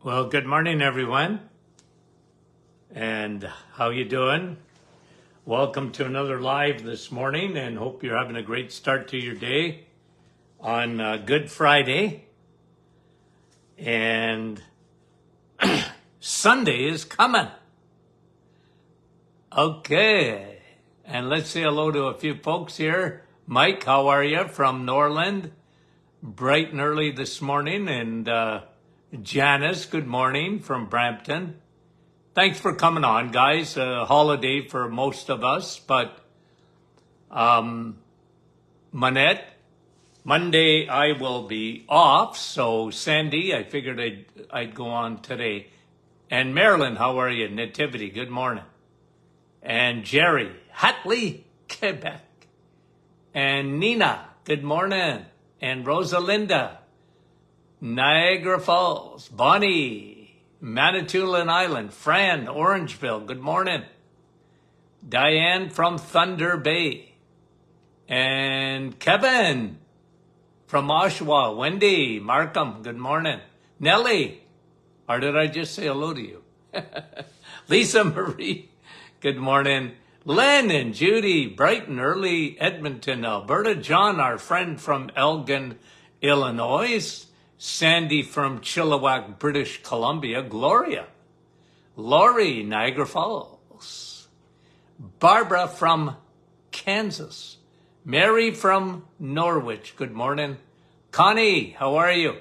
Well, good morning, everyone. And how you doing? Welcome to another live this morning, and hope you're having a great start to your day on Good Friday. And Sunday is coming. Okay. And let's say hello to a few folks here. Mike, how are you from Norland? Bright and early this morning. And Janice, good morning from Brampton. Thanks for coming on, guys. A holiday for most of us, but Manette, Monday I will be off, so Sandy, I figured I'd go on today. And Marilyn, how are you? Nativity, good morning. And Jerry, Hatley, Quebec. And Nina, good morning. And Rosalinda, Niagara Falls. Bonnie, Manitoulin Island. Fran, Orangeville, good morning. Diane from Thunder Bay. And Kevin from Oshawa. Wendy, Markham, good morning. Nellie, or did I just say hello to you? Lisa Marie, good morning. Len and Judy, bright and early, Edmonton, Alberta. John, our friend from Elgin, Illinois. Sandy from Chilliwack, British Columbia. Gloria. Lori, Niagara Falls. Barbara from Kansas. Mary from Norwich, good morning. Connie, how are you?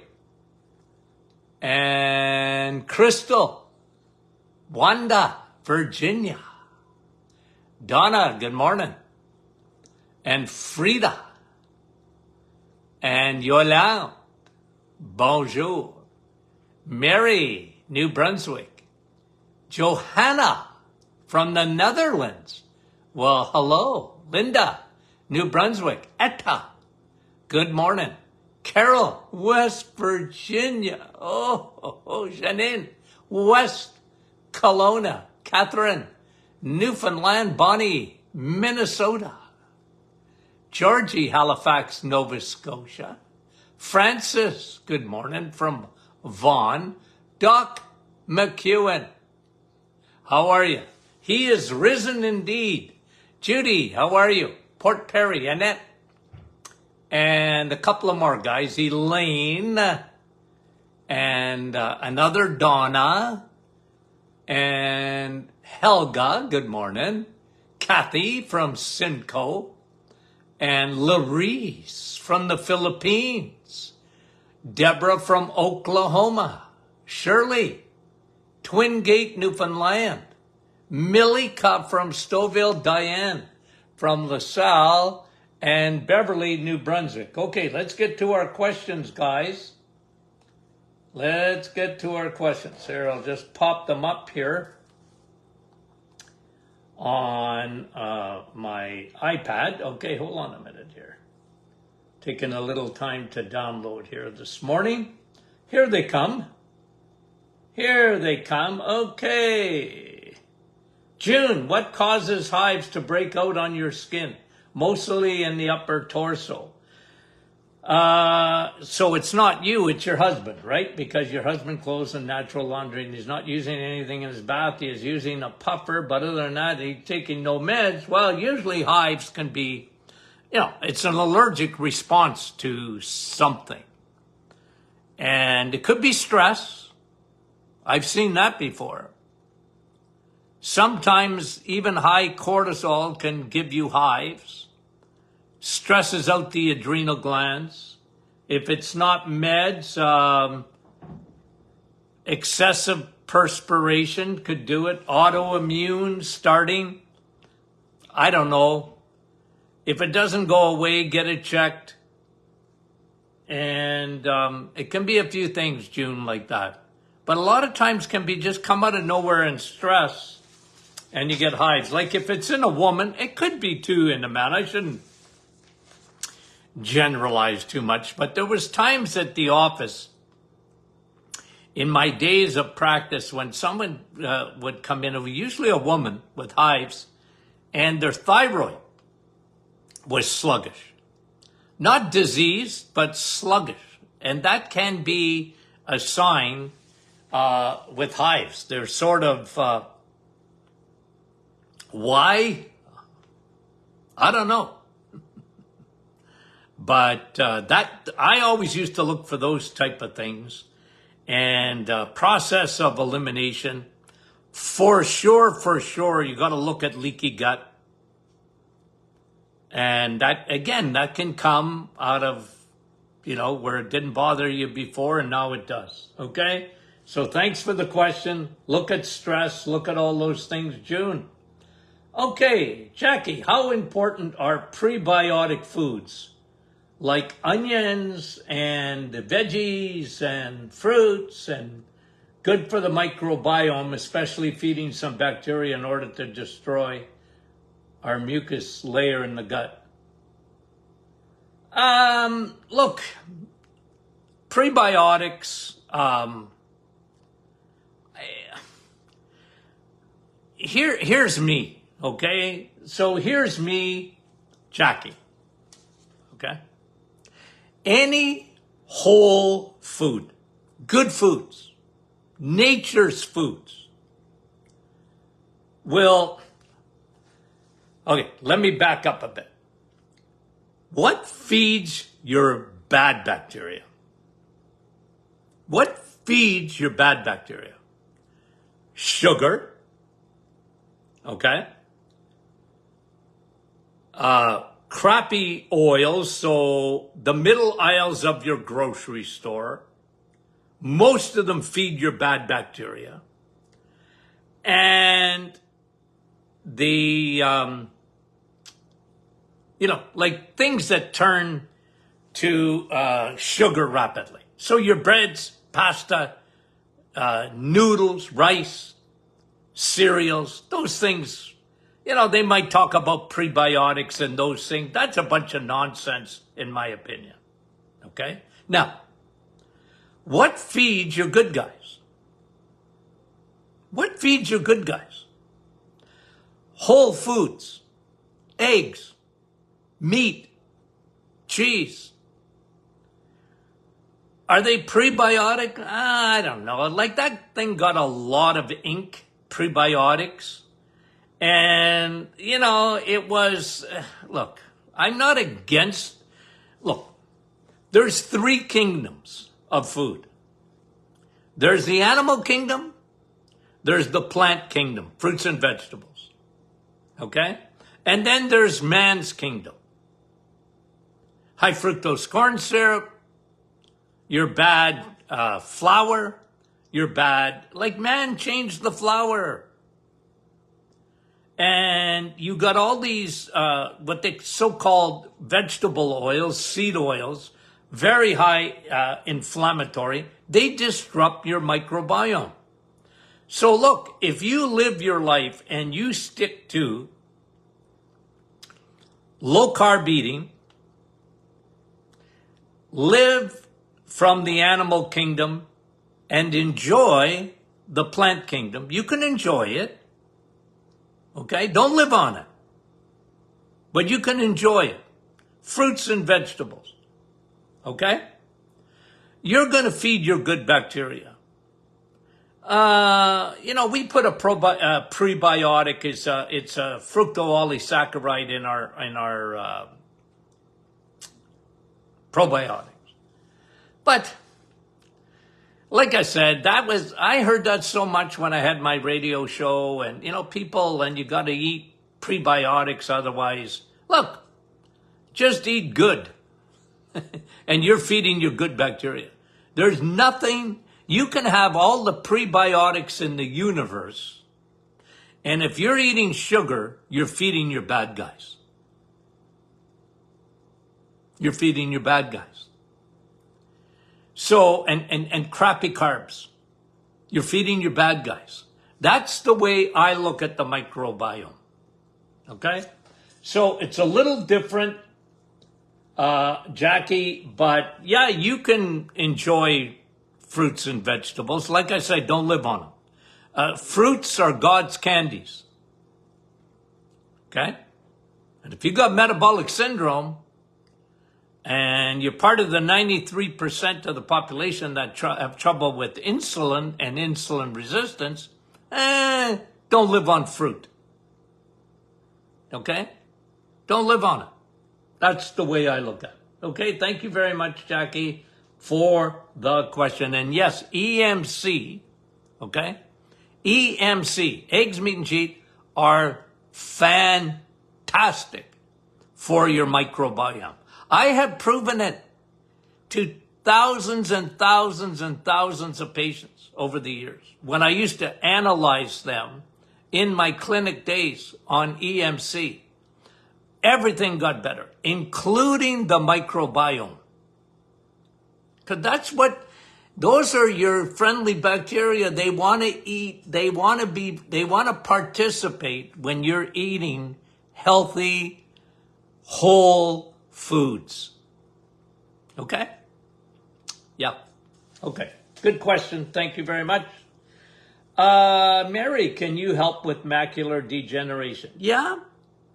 And Crystal, Wanda, Virginia. Donna, good morning. And Frida. And Yolande, bonjour. Mary, New Brunswick. Johanna from the Netherlands. Well, hello. Linda, New Brunswick. Etta, good morning. Carol, West Virginia. Oh, Janine, West Kelowna. Catherine, Newfoundland. Bonnie, Minnesota. Georgie, Halifax, Nova Scotia. Francis, good morning from Vaughan. Doc McEwen, how are you? He is risen indeed. Judy, how are you? Port Perry, Annette. And a couple of more guys. Elaine and another Donna and Helga, good morning. Kathy from Simcoe and Larice from the Philippines. Deborah from Oklahoma. Shirley, Twin Gate, Newfoundland. Millika from Stouffville. Diane from LaSalle. And Beverly, New Brunswick. Okay, let's get to our questions, guys. Let's get to our questions. Here, I'll just pop them up here on my iPad. Okay, hold on a minute here. Taking a little time to download here this morning. Here they come. Here they come. Okay. June, what causes hives to break out on your skin? Mostly in the upper torso. So it's not you, it's your husband, right? Because your husband clothes in natural laundry and he's not using anything in his bath. He is using a puffer, but other than that, he's taking no meds. Well, usually hives can be, it's an allergic response to something. And it could be stress. I've seen that before. Sometimes even high cortisol can give you hives. Stresses out the adrenal glands. If it's not meds, excessive perspiration could do it. Autoimmune starting. I don't know. If it doesn't go away, get it checked. And it can be a few things, June, like that. But a lot of times can be just come out of nowhere in stress and you get hives. Like if it's in a woman, it could be too in a man. I shouldn't generalize too much, but there was times at the office in my days of practice when someone would come in, it was usually a woman with hives, and their thyroid was sluggish. Not diseased, but sluggish. And that can be a sign with hives. They're sort of, why? I don't know. But that I always used to look for those type of things. And process of elimination, for sure, you got to look at leaky gut. And that, again, that can come out of, where it didn't bother you before and now it does. Okay? So thanks for the question. Look at stress. Look at all those things, June. Okay, Jackie, how important are prebiotic foods like onions and veggies and fruits and good for the microbiome, especially feeding some bacteria in order to destroy our mucus layer in the gut? Look, prebiotics, here's me, okay? So here's me, Jackie, okay? Any whole food, good foods, nature's foods will, okay, let me back up a bit. What feeds your bad bacteria? What feeds your bad bacteria? Sugar, okay? Crappy oils, so the middle aisles of your grocery store, most of them feed your bad bacteria. And the, like things that turn to sugar rapidly. So your breads, pasta, noodles, rice, cereals, those things, they might talk about prebiotics and those things. That's a bunch of nonsense, in my opinion. Okay? Now, what feeds your good guys? What feeds your good guys? Whole foods, eggs, meat, cheese. Are they prebiotic? I don't know. Like that thing got a lot of ink, prebiotics. And, it was, look, I'm not against, look, there's 3 kingdoms of food. There's the animal kingdom. There's the plant kingdom, fruits and vegetables. Okay? And then there's man's kingdom. High fructose corn syrup, your bad flour, your bad, like man changed the flour. And you got all these, what they so-called vegetable oils, seed oils, very high inflammatory. They disrupt your microbiome. So look, if you live your life and you stick to low carb eating, live from the animal kingdom and enjoy the plant kingdom, you can enjoy it. Okay? Don't live on it. But you can enjoy it. Fruits and vegetables. Okay? You're going to feed your good bacteria. We put a prebiotic. It's a fructooligsaccharide in our probiotics. But like I said, I heard that so much when I had my radio show and, people, and you got to eat prebiotics otherwise. Look, just eat good. And you're feeding your good bacteria. There's nothing, you can have all the prebiotics in the universe. And if you're eating sugar, you're feeding your bad guys. You're feeding your bad guys. So, and crappy carbs. You're feeding your bad guys. That's the way I look at the microbiome. Okay? So it's a little different, Jackie, but yeah, you can enjoy fruits and vegetables. Like I said, don't live on them. Fruits are God's candies. Okay? And if you got metabolic syndrome, and you're part of the 93% of the population that have trouble with insulin and insulin resistance, don't live on fruit. Okay? Don't live on it. That's the way I look at it. Okay? Thank you very much, Jackie, for the question. And yes, EMC, okay? EMC, eggs, meat, and cheese, are fantastic for your microbiome. I have proven it to thousands and thousands and thousands of patients over the years. When I used to analyze them in my clinic days on EMC, everything got better, including the microbiome. Because those are your friendly bacteria. They want to eat, they want to participate when you're eating healthy, whole foods. Okay? Yeah. Okay. Good question. Thank you very much. Mary, can you help with macular degeneration? Yeah,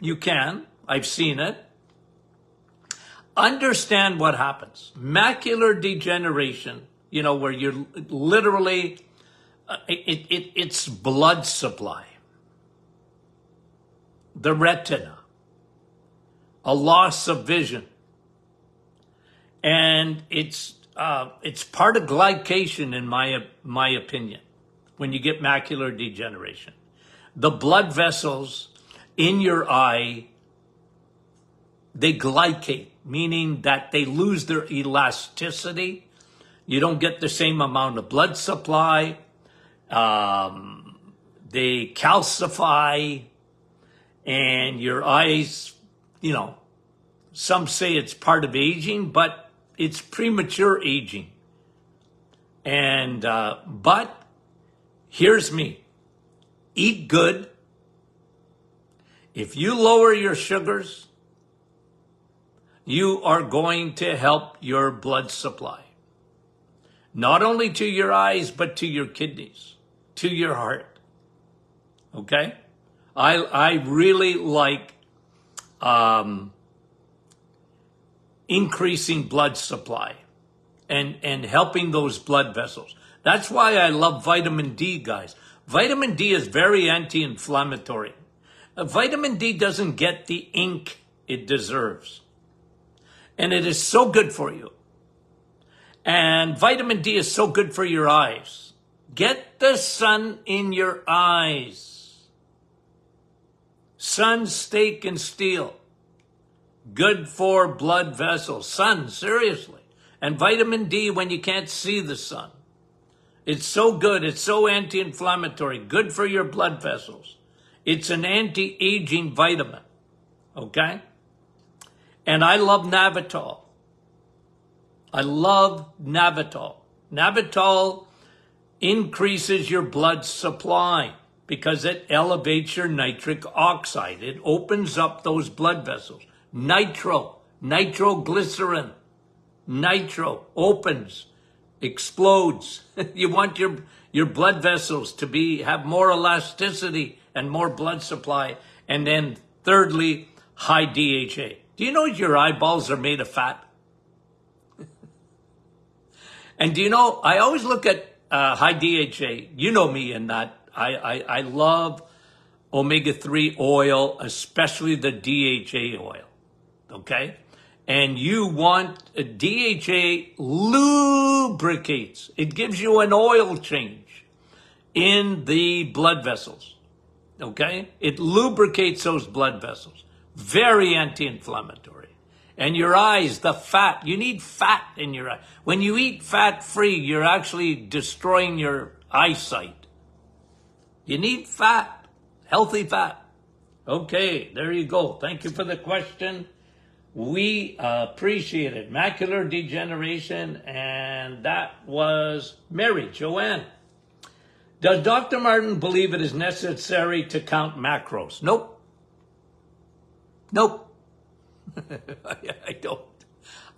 you can. I've seen it. Understand what happens. Macular degeneration, where you're literally, it's blood supply. The retina. A loss of vision. And it's part of glycation in my opinion, when you get macular degeneration. The blood vessels in your eye, they glycate, meaning that they lose their elasticity. You don't get the same amount of blood supply. They calcify, and your eyes, some say it's part of aging, but it's premature aging. And, but here's me. Eat good. If you lower your sugars, you are going to help your blood supply. Not only to your eyes, but to your kidneys, to your heart. Okay? I really like increasing blood supply and helping those blood vessels. That's why I love vitamin D, guys. Vitamin D is very anti-inflammatory. Vitamin D doesn't get the ink it deserves. And it is so good for you. And vitamin D is so good for your eyes. Get the sun in your eyes. Sun, steak, and steel. Good for blood vessels. Sun, seriously. And vitamin D when you can't see the sun. It's so good. It's so anti-inflammatory. Good for your blood vessels. It's an anti-aging vitamin. Okay? And I love Navitol. I love Navitol. Navitol increases your blood supply because it elevates your nitric oxide. It opens up those blood vessels. Nitroglycerin. Nitro opens, explodes. You want your blood vessels to have more elasticity and more blood supply. And then thirdly, high DHA. Do you know your eyeballs are made of fat? And do you know, I always look at high DHA. You know me in that. I love omega-3 oil, especially the DHA oil. Okay? And you want DHA lubricates. It gives you an oil change in the blood vessels. Okay? It lubricates those blood vessels. Very anti-inflammatory. And your eyes, the fat, you need fat in your eye. When you eat fat-free, you're actually destroying your eyesight. You need fat, healthy fat. Okay, there you go. Thank you for the question. We appreciate it. Macular degeneration, and that was Mary Joanne. Does Dr. Martin believe it is necessary to count macros? Nope. Nope. I don't.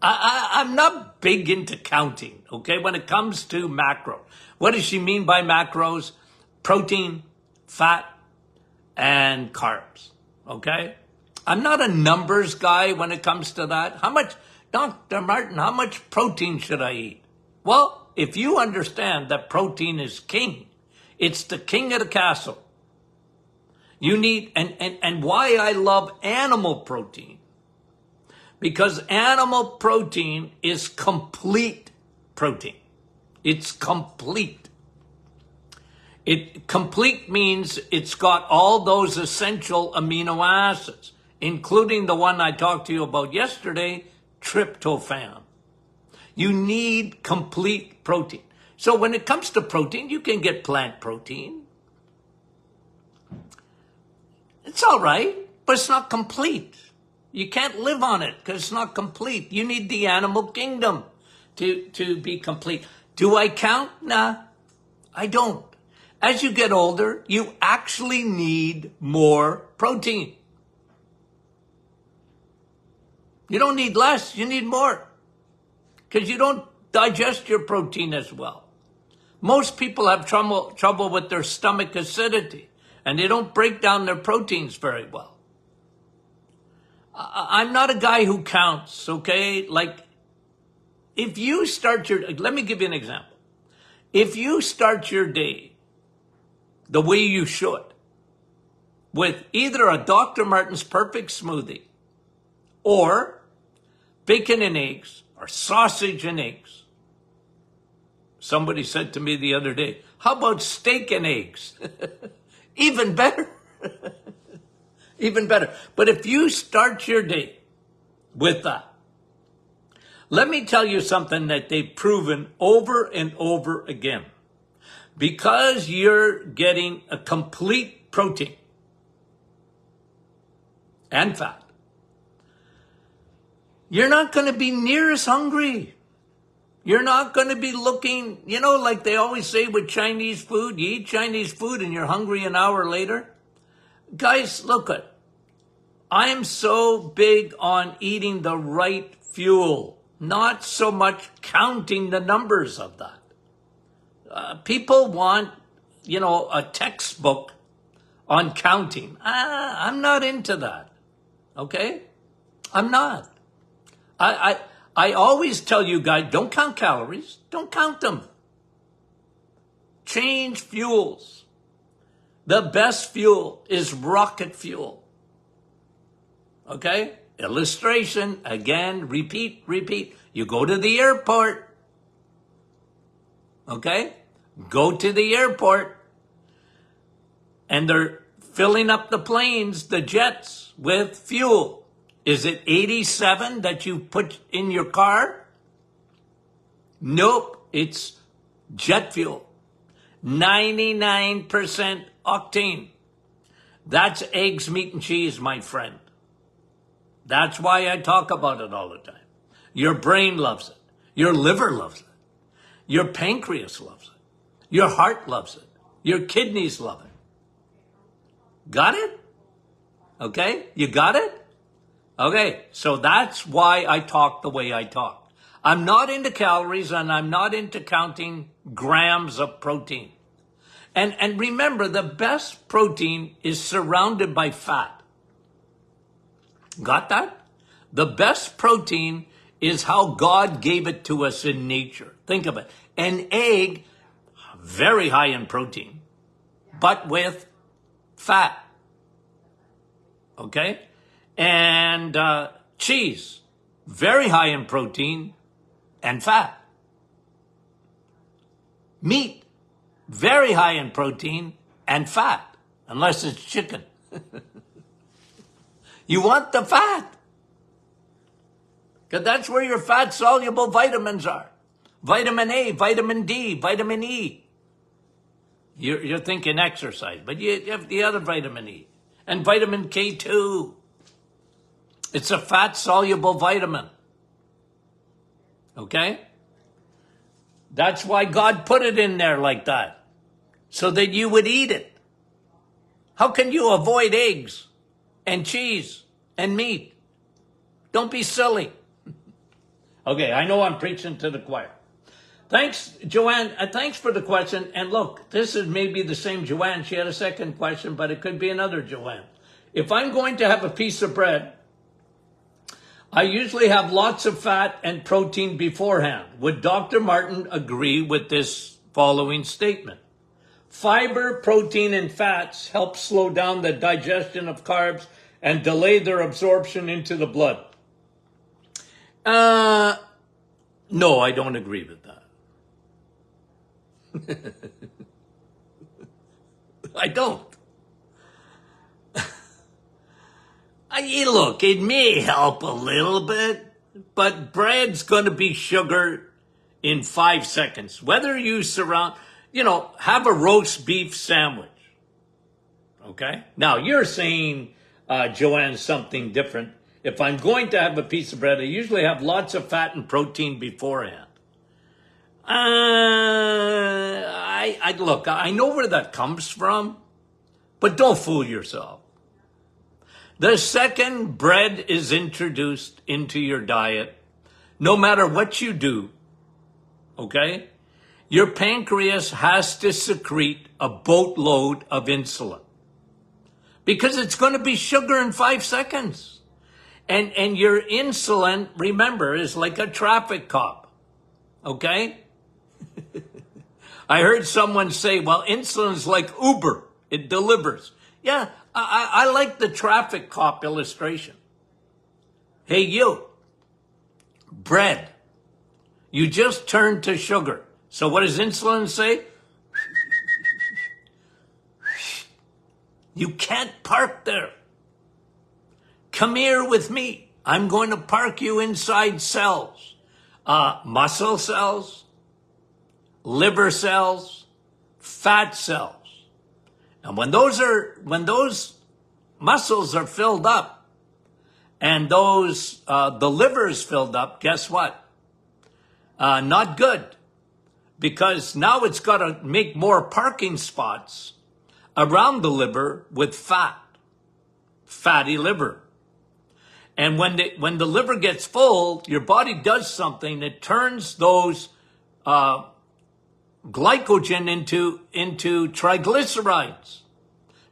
I'm not big into counting, okay, when it comes to macro. What does she mean by macros? Protein, fat, and carbs, okay? I'm not a numbers guy when it comes to that. How much Dr. Martin, how much protein should I eat? Well, if you understand that protein is king, it's the king of the castle. You need, and why I love animal protein, because animal protein is complete protein. It's complete. Complete means it's got all those essential amino acids, including the one I talked to you about yesterday, tryptophan. You need complete protein. So when it comes to protein, you can get plant protein. It's all right, but it's not complete. You can't live on it because it's not complete. You need the animal kingdom to be complete. Do I count? Nah, I don't. As you get older, you actually need more protein. You don't need less, you need more. Because you don't digest your protein as well. Most people have trouble with their stomach acidity, and they don't break down their proteins very well. I'm not a guy who counts, okay? Like, if you start let me give you an example. If you start your day the way you should, with either a Dr. Martin's Perfect Smoothie, or bacon and eggs, or sausage and eggs. Somebody said to me the other day, how about steak and eggs? Even better. Even better. But if you start your day with that, let me tell you something that they've proven over and over again. Because you're getting a complete protein and fat, you're not going to be near as hungry. You're not going to be looking, like they always say with Chinese food, you eat Chinese food and you're hungry an hour later. Guys, look at, I'm so big on eating the right fuel, not so much counting the numbers of that. People want, a textbook on counting. I'm not into that. Okay? I'm not. I always tell you guys, don't count calories. Don't count them. Change fuels. The best fuel is rocket fuel. Okay? Illustration, again, repeat. You go to the airport. Okay? Go to the airport. And they're filling up the planes, the jets, with fuel. Is it 87 that you put in your car? Nope, it's jet fuel. 99% octane. That's eggs, meat, and cheese, my friend. That's why I talk about it all the time. Your brain loves it. Your liver loves it. Your pancreas loves it. Your heart loves it. Your kidneys love it. Got it? Okay, you got it? Okay, so that's why I talk the way I talk. I'm not into calories and I'm not into counting grams of protein. And remember, the best protein is surrounded by fat. Got that? The best protein is how God gave it to us in nature. Think of it. An egg, very high in protein, but with fat. Okay? And cheese, very high in protein and fat. Meat, very high in protein and fat, unless it's chicken. You want the fat, because that's where your fat-soluble vitamins are. Vitamin A, vitamin D, vitamin E. You're thinking exercise, but you have the other vitamin E. And vitamin K2. It's a fat-soluble vitamin. Okay? That's why God put it in there like that, so that you would eat it. How can you avoid eggs and cheese and meat? Don't be silly. Okay, I know I'm preaching to the choir. Thanks, Joanne. Thanks for the question. And look, this is maybe the same Joanne. She had a second question, but it could be another Joanne. If I'm going to have a piece of bread, I usually have lots of fat and protein beforehand. Would Dr. Martin agree with this following statement? Fiber, protein, and fats help slow down the digestion of carbs and delay their absorption into the blood. No, I don't agree with that. I don't. Look, it may help a little bit, but bread's going to be sugar in 5 seconds. Whether you have a roast beef sandwich. Okay? Now, you're saying, Joanne, something different. If I'm going to have a piece of bread, I usually have lots of fat and protein beforehand. Look, I know where that comes from, but don't fool yourself. The second bread is introduced into your diet, no matter what you do, okay, your pancreas has to secrete a boatload of insulin because it's going to be sugar in 5 seconds. And your insulin, remember, is like a traffic cop, okay? I heard someone say, well, insulin's like Uber. It delivers. Yeah, I like the traffic cop illustration. Hey, you, bread, you just turned to sugar. So what does insulin say? You can't park there. Come here with me. I'm going to park you inside cells. Muscle cells, liver cells, fat cells. And when those muscles are filled up and the liver is filled up, guess what? Not good. Because now it's got to make more parking spots around the liver with fatty liver. And when the liver gets full, your body does something. It turns those glycogen into triglycerides.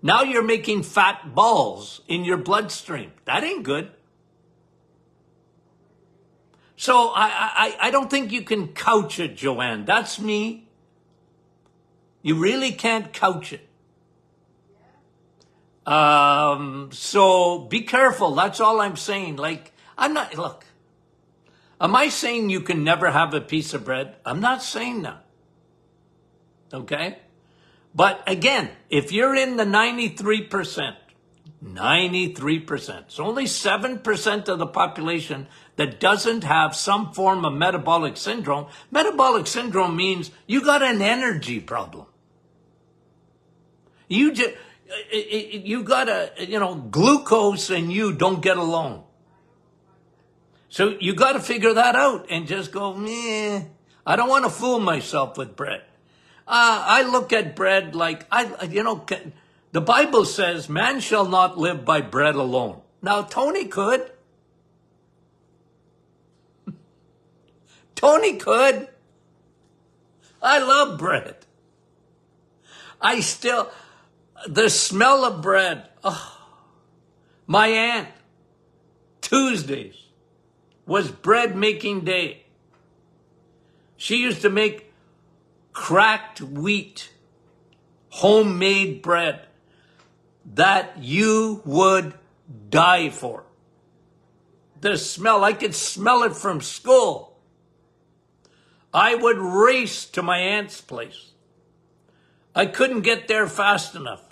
Now you're making fat balls in your bloodstream. That ain't good. So I don't think you can couch it, Joanne. That's me. You really can't couch it. So be careful. That's all I'm saying. Look, am I saying you can never have a piece of bread? I'm not saying that. Okay? But again, if you're in the 93%, it's only 7% of the population that doesn't have some form of metabolic syndrome. Metabolic syndrome means you got an energy problem. You got glucose and you don't get along. So you got to figure that out and just go, I don't want to fool myself with bread. I look at bread like, the Bible says man shall not live by bread alone. Now, Tony could. Tony could. I love bread. The smell of bread. Oh, my aunt, Tuesdays was bread making day. She used to make cracked wheat, homemade bread that you would die for. The smell, I could smell it from school. I would race to my aunt's place. I couldn't get there fast enough.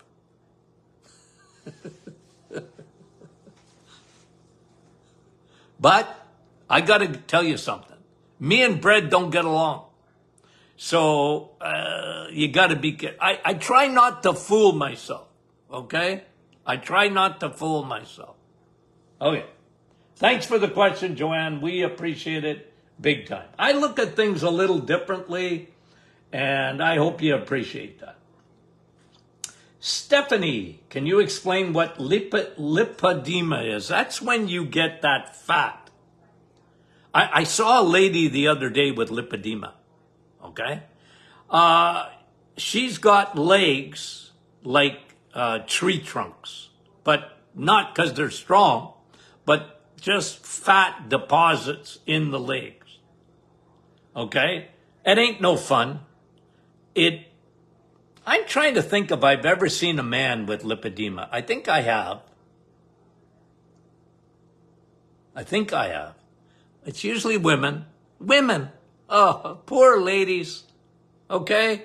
But I got to tell you something. Me and bread don't get along. So you got to be careful. I try not to fool myself, okay? I try not to fool myself. Okay. Thanks for the question, Joanne. We appreciate it big time. I look at things a little differently, and I hope you appreciate that. Stephanie, can you explain what lipedema is? That's when you get that fat. I saw a lady the other day with lipedema. Okay? She's got legs like tree trunks, but not because they're strong, but just fat deposits in the legs. Okay? It ain't no fun. I'm trying to think if I've ever seen a man with lipedema. I think I have. It's usually women. Women. Oh, poor ladies. Okay?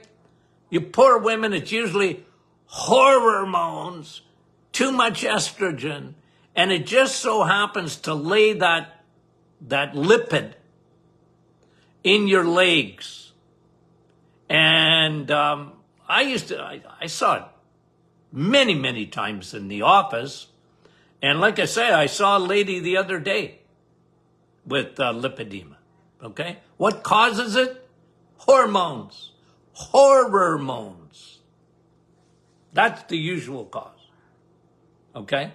You poor women, it's usually hormones, too much estrogen, and it just so happens to lay that lipid in your legs. And I saw it many, many times in the office. And like I say, I saw a lady the other day with lipedema. Okay? What causes it? Hormones. Hormones. That's the usual cause. Okay?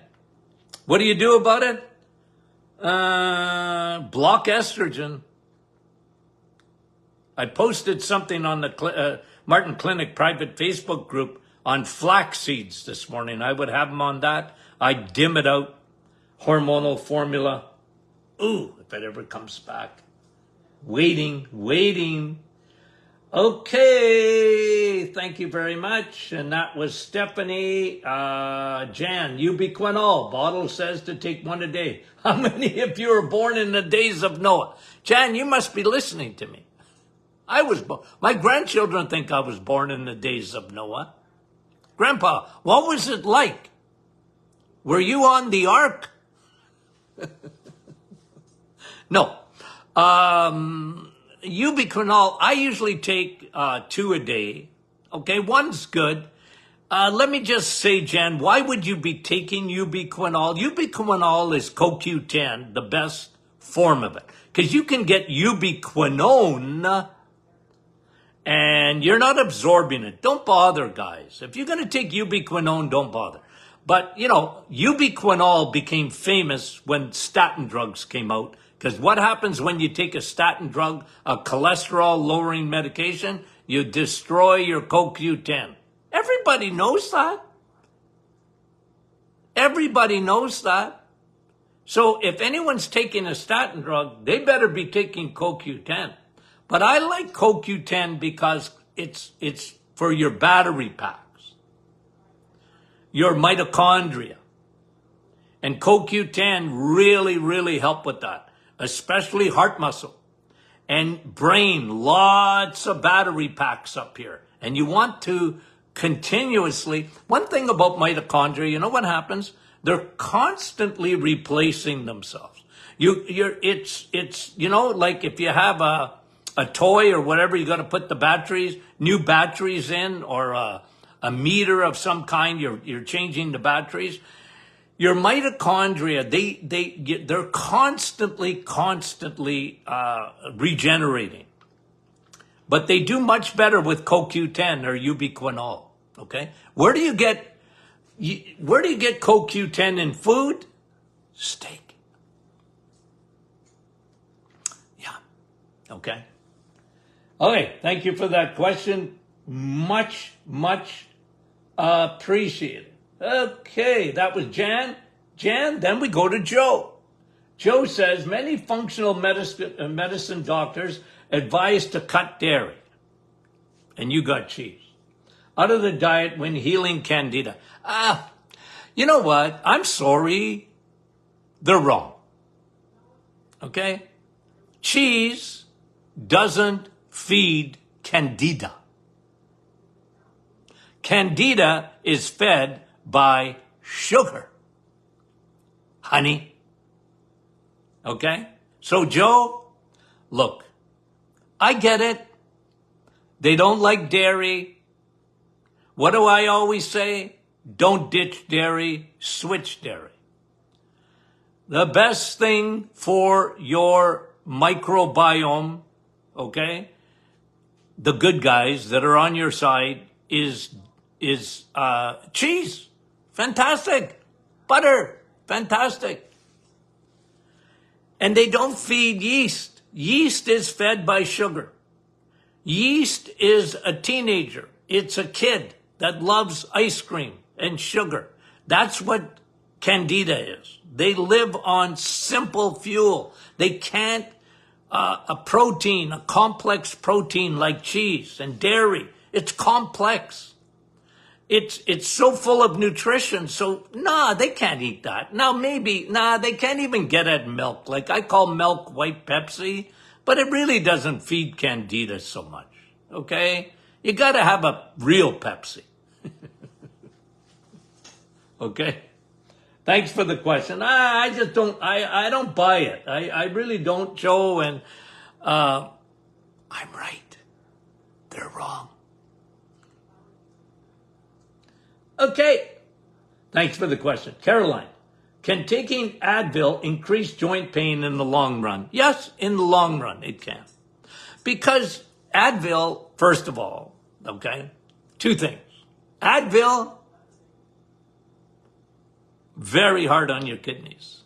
What do you do about it? Block estrogen. I posted something on the Martin Clinic private Facebook group on flax seeds this morning. I would have them on that. I dim it out. Hormonal formula. Ooh, if it ever comes back. Waiting. Okay, thank you very much. And that was Stephanie. Jan, ubiquinol. Bottle says to take one a day. How many of you were born in the days of Noah? Jan, you must be listening to me. I was born. My grandchildren think I was born in the days of Noah. Grandpa, what was it like? Were you on the ark? No. Ubiquinol, I usually take 2 a day. Okay, one's good. Let me just say, Jan, why would you be taking ubiquinol? Ubiquinol is CoQ10, the best form of it. Because you can get ubiquinone and you're not absorbing it. Don't bother, guys. If you're going to take ubiquinone, don't bother. But, ubiquinol became famous when statin drugs came out. Because what happens when you take a statin drug, a cholesterol-lowering medication? You destroy your CoQ10. Everybody knows that. Everybody knows that. So if anyone's taking a statin drug, they better be taking CoQ10. But I like CoQ10 because it's for your battery packs, your mitochondria. And CoQ10 really, really help with that, especially heart muscle and brain. Lots of battery packs up here. And you want to continuously, one thing about mitochondria, you know what happens? They're constantly replacing themselves. It's like if you have a toy or whatever, you got to put the new batteries in, or a meter of some kind, you're changing the batteries. Your mitochondria, they're constantly regenerating. But they do much better with CoQ10 or ubiquinol, okay? Where do you get CoQ10 in food? Steak. Yeah, okay. Okay, thank you for that question. Much appreciated. Okay, that was Jan. Then we go to Joe. Joe says, many functional medicine doctors advise to cut dairy, and you got cheese, out of the diet when healing candida. You know what? I'm sorry. They're wrong. Okay? Cheese doesn't feed candida. Candida is fed by sugar, honey. Okay? So, Joe, look, I get it. They don't like dairy. What do I always say? Don't ditch dairy, switch dairy. The best thing for your microbiome, okay, the good guys that are on your side, is cheese. Fantastic. Butter. Fantastic. And they don't feed yeast. Yeast is fed by sugar. Yeast is a teenager. It's a kid that loves ice cream and sugar. That's what Candida is. They live on simple fuel. They can't, a complex protein like cheese and dairy. It's complex. It's so full of nutrition. So, they can't eat that. Now, they can't even get at milk. Like I call milk white Pepsi, but it really doesn't feed Candida so much. Okay? You got to have a real Pepsi. Okay? Thanks for the question. I just don't, I don't buy it. I really don't, Joe. And I'm right. They're wrong. Okay. Thanks for the question. Caroline, can taking Advil increase joint pain in the long run? Yes, in the long run it can. Because Advil, first of all, okay, two things. Advil, very hard on your kidneys.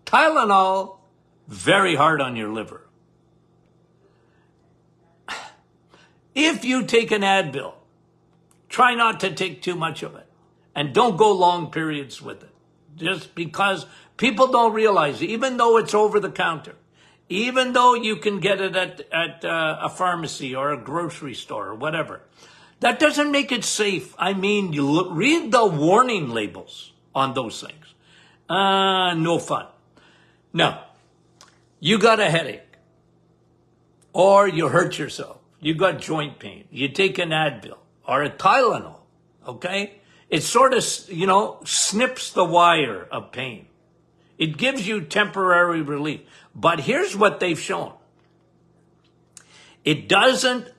Tylenol, very hard on your liver. If you take an Advil, try not to take too much of it. And don't go long periods with it. Just because people don't realize, even though it's over the counter, even though you can get it at a pharmacy or a grocery store or whatever, that doesn't make it safe. I mean, read the warning labels on those things. No fun. Now, you got a headache or you hurt yourself. You got joint pain. You take an Advil or a Tylenol, okay? It sort of, snips the wire of pain. It gives you temporary relief. But here's what they've shown. It doesn't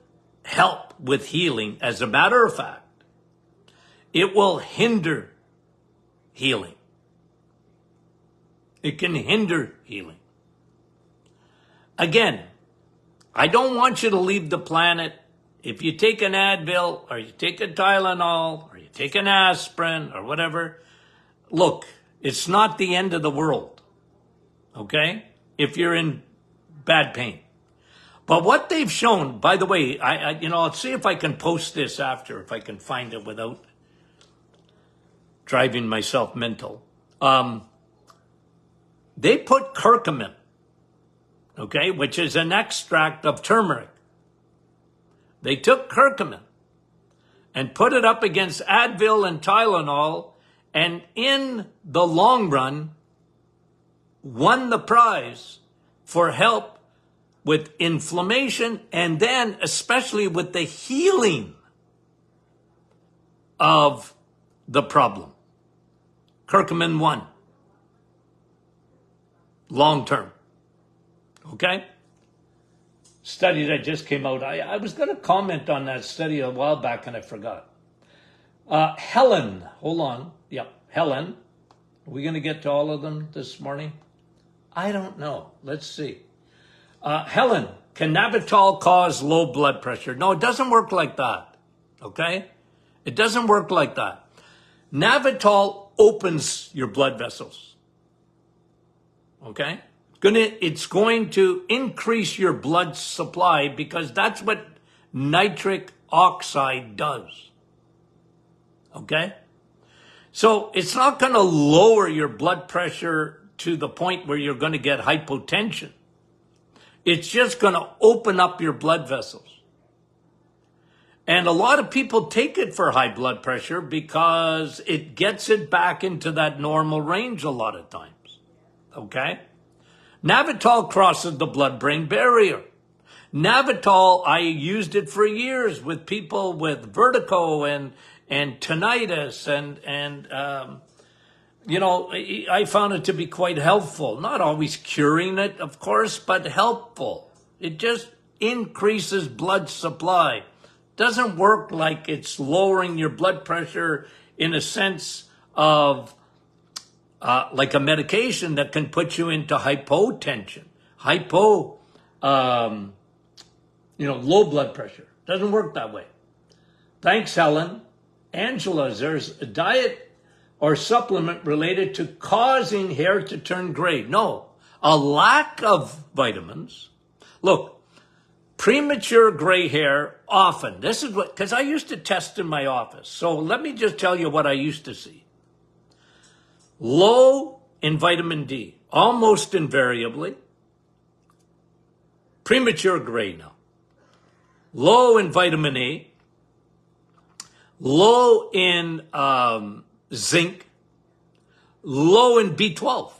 help with healing. As a matter of fact, it will hinder healing. It can hinder healing. Again, I don't want you to leave the planet. If you take an Advil or you take a Tylenol or you take an aspirin or whatever, look, it's not the end of the world, okay, if you're in bad pain. But what they've shown, by the way, I'll see if I can post this after, if I can find it without driving myself mental. They put curcumin, okay, which is an extract of turmeric. They took curcumin and put it up against Advil and Tylenol, and in the long run, won the prize for help with inflammation and then especially with the healing of the problem. Curcumin won. Long term. Okay? Study that just came out. I was going to comment on that study a while back and I forgot. Helen, hold on. Yep, Helen. Are we going to get to all of them this morning? I don't know. Let's see. Helen, can Navitol cause low blood pressure? No, it doesn't work like that. Okay? It doesn't work like that. Navitol opens your blood vessels. Okay? It's going to increase your blood supply because that's what nitric oxide does. Okay? So it's not going to lower your blood pressure to the point where you're going to get hypotension. It's just going to open up your blood vessels. And a lot of people take it for high blood pressure because it gets it back into that normal range a lot of times. Okay? Navitol crosses the blood-brain barrier. Navitol, I used it for years with people with vertigo and tinnitus and I found it to be quite helpful. Not always curing it, of course, but helpful. It just increases blood supply. Doesn't work like it's lowering your blood pressure in a sense of like a medication that can put you into hypotension, low blood pressure. Doesn't work that way. Thanks, Helen. Angela, is there a diet or supplement related to causing hair to turn gray? No, a lack of vitamins. Look, premature gray hair often, this is what, because I used to test in my office. So let me just tell you what I used to see. low in vitamin D, almost invariably. Premature gray now. Low in vitamin A, low in zinc, low in B12.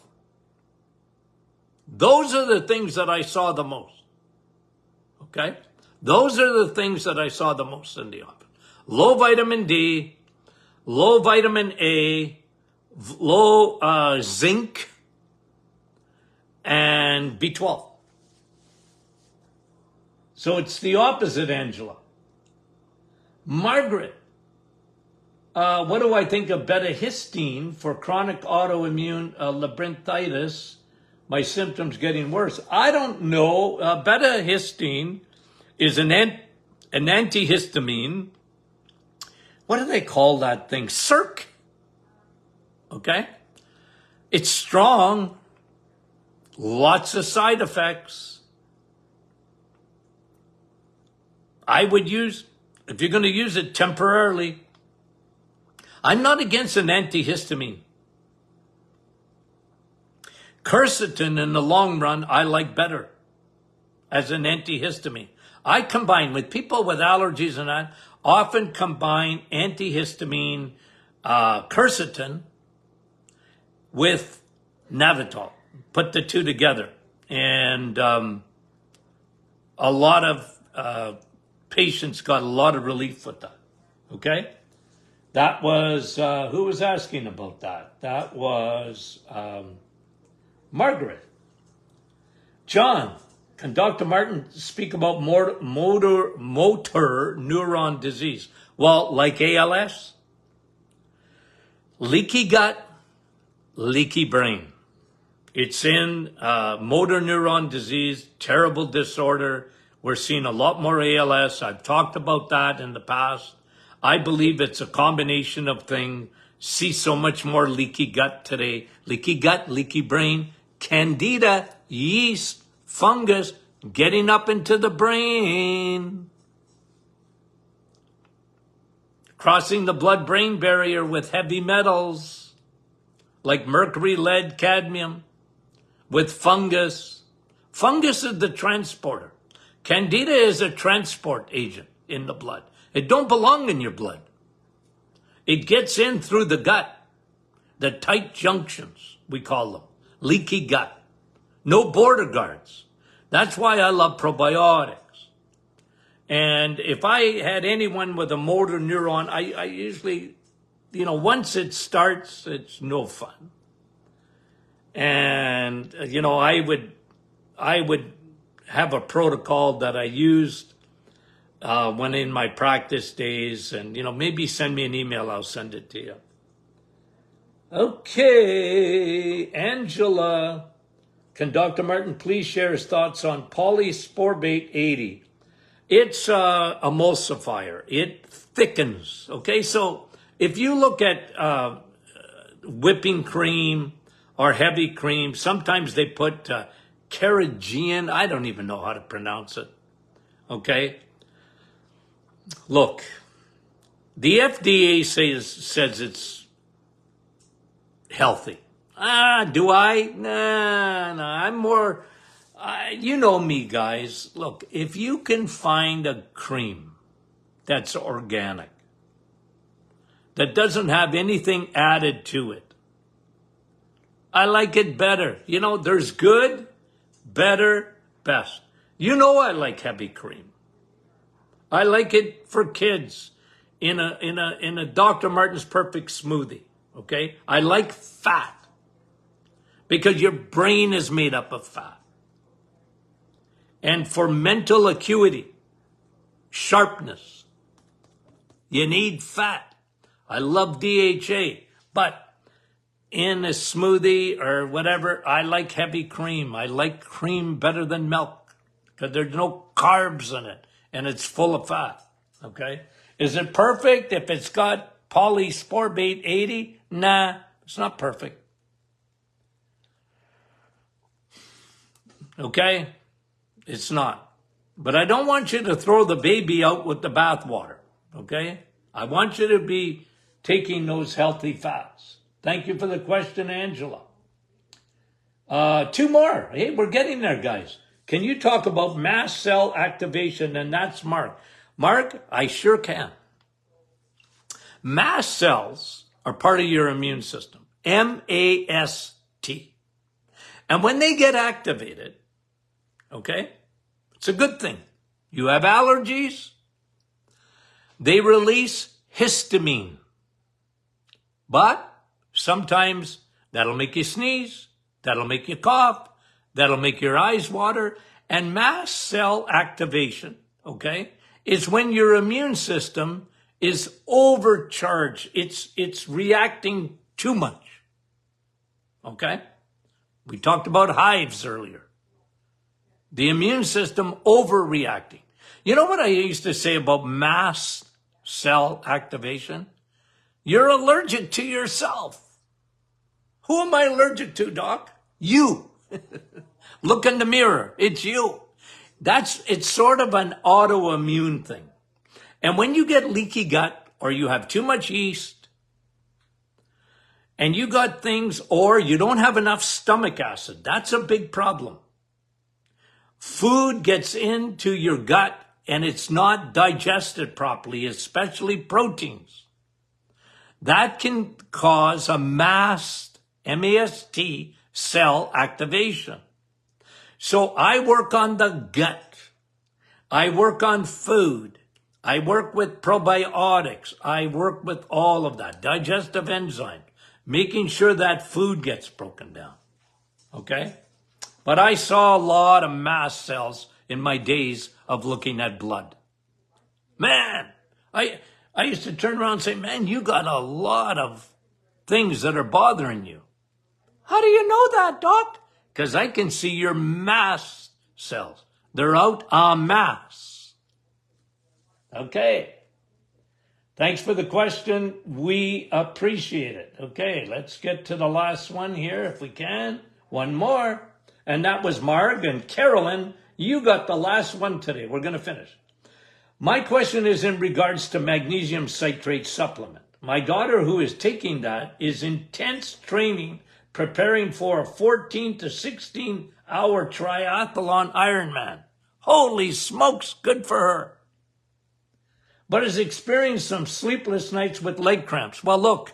Those are the things that I saw the most. Okay? Those are the things that I saw the most in the office. Low vitamin D, low vitamin A, low zinc, and B12. So it's the opposite, Angela. Margaret, what do I think of beta-histine for chronic autoimmune labyrinthitis? My symptoms getting worse. I don't know. Beta-histine is an antihistamine. What do they call that thing? Circ. Okay? It's strong. Lots of side effects. I would use, if you're going to use it temporarily, I'm not against an antihistamine. Quercetin in the long run, I like better as an antihistamine. I combine with people with allergies and that, often combine antihistamine, quercetin with Navitol. Put the two together. And a lot of patients got a lot of relief with that. Okay? That was, who was asking about that? That was Margaret. John, can Dr. Martin speak about motor neuron disease? Well, like ALS, leaky gut, leaky brain. It's in motor neuron disease, terrible disorder. We're seeing a lot more ALS. I've talked about that in the past. I believe it's a combination of things. See so much more leaky gut today. Leaky gut, leaky brain, candida, yeast, fungus, getting up into the brain. Crossing the blood-brain barrier with heavy metals like mercury, lead, cadmium, with fungus. Fungus is the transporter. Candida is a transport agent in the blood. It don't belong in your blood. It gets in through the gut, the tight junctions, we call them, leaky gut. No border guards. That's why I love probiotics. And if I had anyone with a motor neuron, I usually, once it starts, it's no fun. And, I would have a protocol that I used when in my practice days, and maybe send me an email, I'll send it to you. Okay, Angela, can Dr. Martin please share his thoughts on polysporbate 80? It's a emulsifier. It thickens. Okay, so if you look at whipping cream or heavy cream, sometimes they put Carrageenan. I don't even know how to pronounce it. Okay. Look, the FDA says it's healthy. Do I? Nah, I'm more, you know me, guys. Look, if you can find a cream that's organic, that doesn't have anything added to it, I like it better. There's good, better, best. I like heavy cream. I like it for kids in a Dr. Martin's Perfect Smoothie, okay? I like fat because your brain is made up of fat. And for mental acuity, sharpness, you need fat. I love DHA, but in a smoothie or whatever, I like heavy cream. I like cream better than milk because there's no carbs in it. And it's full of fat, okay? Is it perfect if it's got polysporbate 80? Nah, it's not perfect. Okay? It's not. But I don't want you to throw the baby out with the bathwater, okay? I want you to be taking those healthy fats. Thank you for the question, Angela. Two more. Hey, we're getting there, guys. Can you talk about mast cell activation? And that's Mark. Mark, I sure can. Mast cells are part of your immune system. M-A-S-T. And when they get activated, okay, it's a good thing. You have allergies, they release histamine. But sometimes that'll make you sneeze, that'll make you cough, that'll make your eyes water. And mast cell activation, okay, is when your immune system is overcharged. It's reacting too much. Okay? We talked about hives earlier. The immune system overreacting. You know what I used to say about mast cell activation? You're allergic to yourself. Who am I allergic to, Doc? You. Look in the mirror. It's you. It's sort of an autoimmune thing. And when you get leaky gut or you have too much yeast and you got things, or you don't have enough stomach acid, that's a big problem. Food gets into your gut and it's not digested properly, especially proteins. That can cause a mast, M-A-S-T, cell activation. So I work on the gut. I work on food. I work with probiotics. I work with all of that, digestive enzymes, making sure that food gets broken down. Okay? But I saw a lot of mast cells in my days of looking at blood. Man, I used to turn around and say, man, you got a lot of things that are bothering you. How do you know that, Doc? Because I can see your mast cells. They're out en masse. Okay. Thanks for the question. We appreciate it. Okay, let's get to the last one here if we can. One more. And that was Marg. And Carolyn, you got the last one today. We're going to finish. My question is in regards to magnesium citrate supplement. My daughter, who is taking that, is intense training, preparing for a 14 to 16 hour triathlon Ironman. Holy smokes, good for her. But has experienced some sleepless nights with leg cramps. Well, look,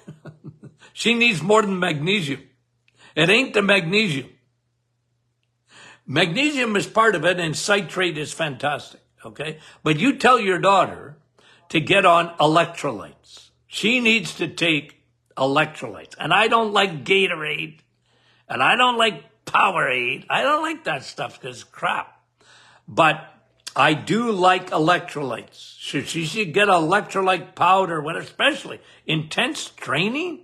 she needs more than magnesium. It ain't the magnesium. Magnesium is part of it and citrate is fantastic, okay? But you tell your daughter to get on electrolytes. She needs to take electrolytes. And I don't like Gatorade. And I don't like Powerade. I don't like that stuff because it's crap. But I do like electrolytes. So she should get electrolyte powder, especially intense training.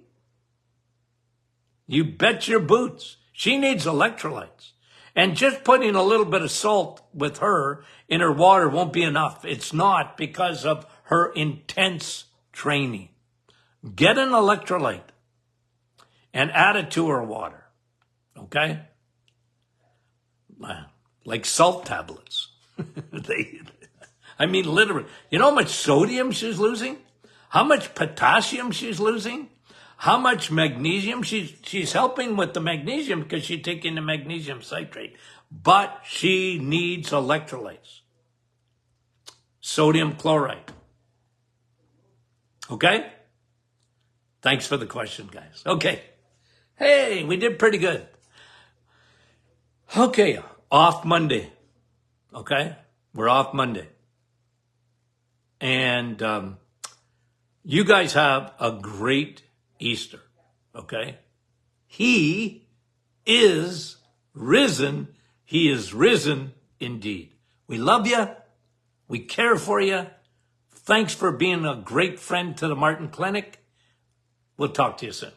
You bet your boots. She needs electrolytes. And just putting a little bit of salt with her in her water won't be enough. It's not, because of her intense training. Get an electrolyte and add it to her water. Okay? Like salt tablets. Literally. You know how much sodium she's losing? How much potassium she's losing? How much magnesium? She's helping with the magnesium because she's taking the magnesium citrate. But she needs electrolytes. Sodium chloride. Okay? Thanks for the question, guys. Okay. Hey, we did pretty good. Okay, off Monday. Okay? We're off Monday. And you guys have a great Easter. Okay? He is risen. He is risen indeed. We love you. We care for you. Thanks for being a great friend to the Martin Clinic. We'll talk to you soon.